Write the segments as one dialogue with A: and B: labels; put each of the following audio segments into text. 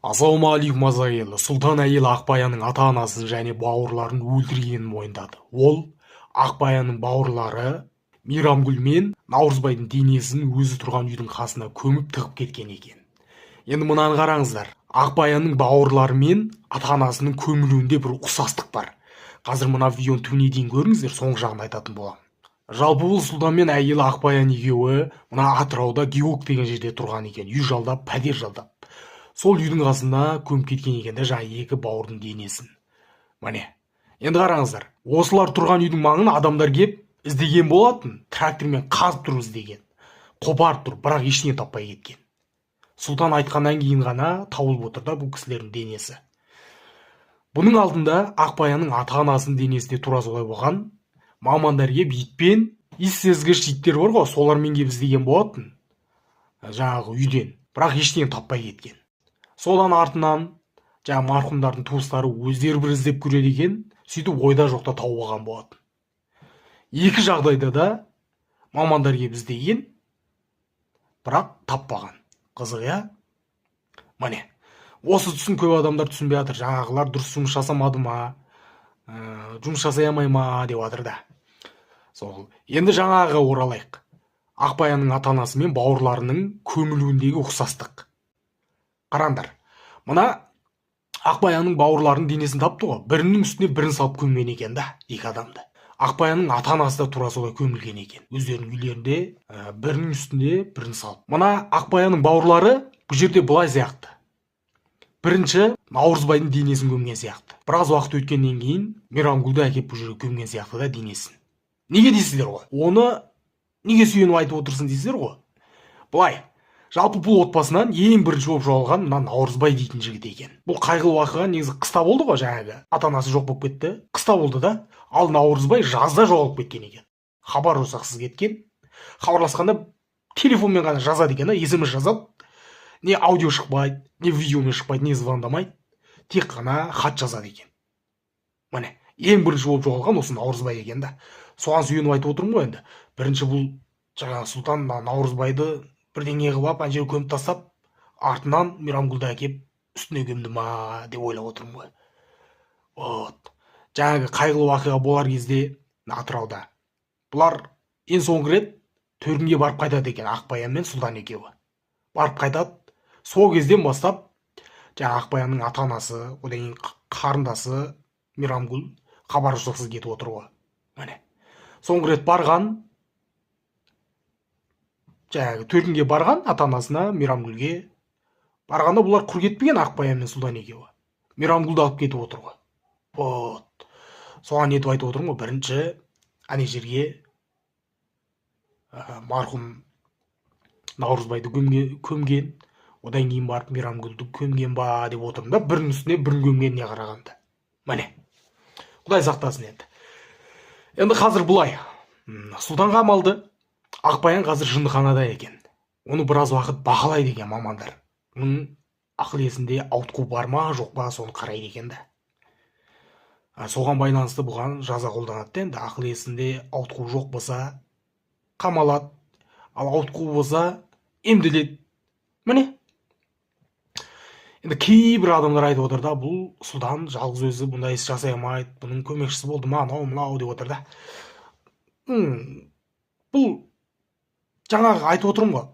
A: Ассалаумағалейкум азағелі. Сұлтан әйел Ақбаяның ата-анасын және бауырларын өлтіргенін мойындады. Ол Ақбаяның бауырлары Мейрамгүл мен Наурызбайдың денесін өзі тұрған үйдің қасына көміп тығып кеткен екен. Енді мынаны қараңыздар. Ақбаяның бауырлары мен ата-анасының көмілуінде бір ұқсастық бар. Қазір мына видеоны түбіне дейін көріңіздер, соңғы жағын айтатын боламын. Жалпы бұл сұлтан мен әйелі Ақбаян екеуі мына Атырауда Геолог деген жерде тұрған екен. Үй жалдап, пәтер жалдап. Сол үйдің қасына көміп кеткен екен де жаңа екі бауырдың денесін. Міне, енді қараңыздар. Осылар тұрған үйдің маңына адамдар кеп іздеген болатын. Трактормен қазып тұрып іздеген. Қопарып тұр, бірақ ештеңе таппай кеткен. Сұлтан айтқаннан кейін ғана тауылып отыр да бұл кісілердің денесі. Бұның алдында Ақбаянның ата-анасының денесінде тура солай болған. Мамандар кеп итпен, иіс сезгіш иттер бар ғой, солармен кеп іздеген болатын. Жаңағы үйден, бірақ ештеңе таппай кеткен. Содан артынан жаңа марқұмдардың туыстары өздері бір іздеп көреді екен, сөйтіп ойда жоқта тауып алған болатын. Екі жағдайда да мамандар кеп іздеген, бірақ таппаған. Қызық, иә? Міне, осы тұсын көп адамдар түсінбей жатыр. Жаңағылар дұрыс жұмыс жасамады ма, жұмыс жасай алмай ма деп жатыр да. Сол. Енді жаңағы оралайық. Ақбаянның ата-анасы мен бауырларының көмілуіндегі ұқсастық. Қараңдар, мына Ақбаянның бауырларының денесін тапты ғой, бірінің үстіне бірін салып көмген екен да, екі адамды. Ақбаянның ата-анасы да тура солай көмілген екен. Өздерінің үйлерінде бірінің үстіне бірін салып. Мына Ақбаянның бауырлары бұл жерде былай сияқты. Бірінші Наурызбайдың денесін көмген сияқты. Біраз уақыт өткеннен кейін Мейрамгүлді әкеп бұл жерге көмген сияқты да денесін. Неге дейсіздер ғой? Оны неге сүйеніп айтып отырсын дейсіздер ғой? Былай. Жалпы бұл отбасынан ең бірінші болып жоғалған мына Наурызбай дейтін жігіт екен. Бұл қайғылы оқиға негізі қыста болды ғой, жаңағы. Ата-анасы жоқ болып кетті. Қыста болды да. Ал Наурызбай жазда жоғалып кеткен екен. Хабар ошақсыз кеткен. Хабарласқанда телефонмен ғана жазады екен, SMS жазады. Не аудио шықпайды, не видеомен шықпайды, не звондамайды. Тек қана хат жазады екен. Міне, ең бірінші болып жоғалған осы Наурызбай екен да. Соған сүйеніп айтып отырмын ғой енді. Бірінші бұл жаңағы Сұлтан Наурызбайды бірдеңе қылып, ана жерге көміп тастап, артынан Мейрамгүлді әкеп үстіне көмді ма деп ойлап отырмын ғой. Вот. Жаңағы қайғылы уақиға болар кезде Атырауда. Бұлар ең соңғы рет төркінге барып қайтады екен, Ақбаян мен Сұлтан екеуі. Барып қайтады. Сол кезден бастап жаңағы Ақбаянның ата-анасы, одан кейін қарындасы Мейрамгүл хабар-ошарсыз кетіп отыр ғой. Міне. Соңғы рет барған, жаңағы төркінге барған ата-анасына Мейрамгүлге барғанда бұлар құр кетпеген, Ақбаян мен Сұлтан екеуі. Мейрамгүлді алып кетіп отыр ғой. Вот. Соған нетіп айтып отырмын ғой, бірінші ана жерге марқұм Наурызбайды көмген, одан кейін барып Мейрамгүлді көмген ба деп отырмын да, бірінің үстіне бірін көмгеніне қарағанда. Міне. Құдай сақтасын енді. Енді қазір бұлай. Сұлтан қамалды. Ақбаян қазір жындыханада екен. Оны біраз уақыт бақылайды екен мамандар. Оның ақыл есінде ауытқу бар ма, жоқ па, соны қарайды екен да. Соған байланысты бұған жаза қолданады. Енді ақыл есінде ауытқу жоқ болса қамалады, ал ауытқу болса емделеді. Міне. Енді кейбір адамдар айтып отыр да, бұл Сұлтан жалғыз өзі бұндай іс жасай алмайды, бұның көмекшісі болды ма, анау мынау деп отыр да. Бұл жаңағы айтып отырмын ғой,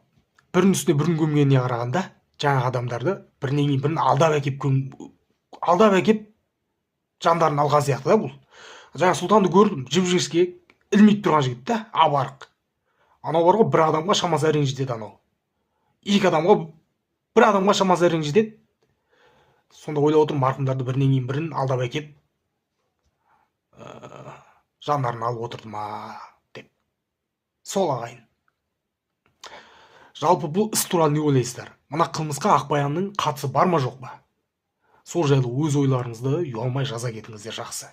A: бірінің үстіне бірін көмгеніне қарағанда, жаңағы адамдарды бірінен кейін бірін алдап әкеп жандарын алған сияқты да бұл. Жаңа Сұлтанды көрдім, жіп-жіңішке ілмейіп тұрған жігіт та, абарық. Анау бар ғой, бір адамға шамасы әрең жетеді анау. Екі адамға, бір адамға шамасы әрең жетеді. Сонда ойлап отырмын, марқұмдарды бірінен кейін бірін алдап әкеп жандарын алып отырды ма деп. Сол ағайын. Жалпы бұл іс туралы не ойлайсыздар? Мына қылмысқа Ақбаянның қатысы бар ма жоқ па? Сол жайлы өз ойларыңызды ұялмай жаза кетіңіздер, жақсы.